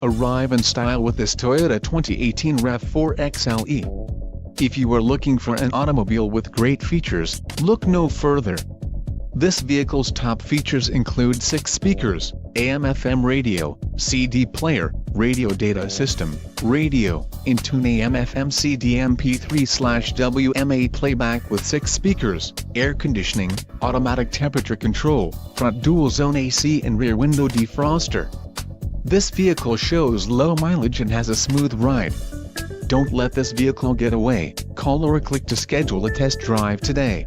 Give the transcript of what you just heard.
Arrive in style with this Toyota 2018 RAV4 XLE. If you are looking for an automobile with great features, look no further. This vehicle's top features include 6 speakers, AM/FM radio, CD player, radio data system, radio, in-tune AM/FM CD MP3/WMA playback with 6 speakers, air conditioning, automatic temperature control, front dual-zone AC and rear window defroster. This vehicle shows low mileage and has a smooth ride. Don't let this vehicle get away. Call or click to schedule a test drive today.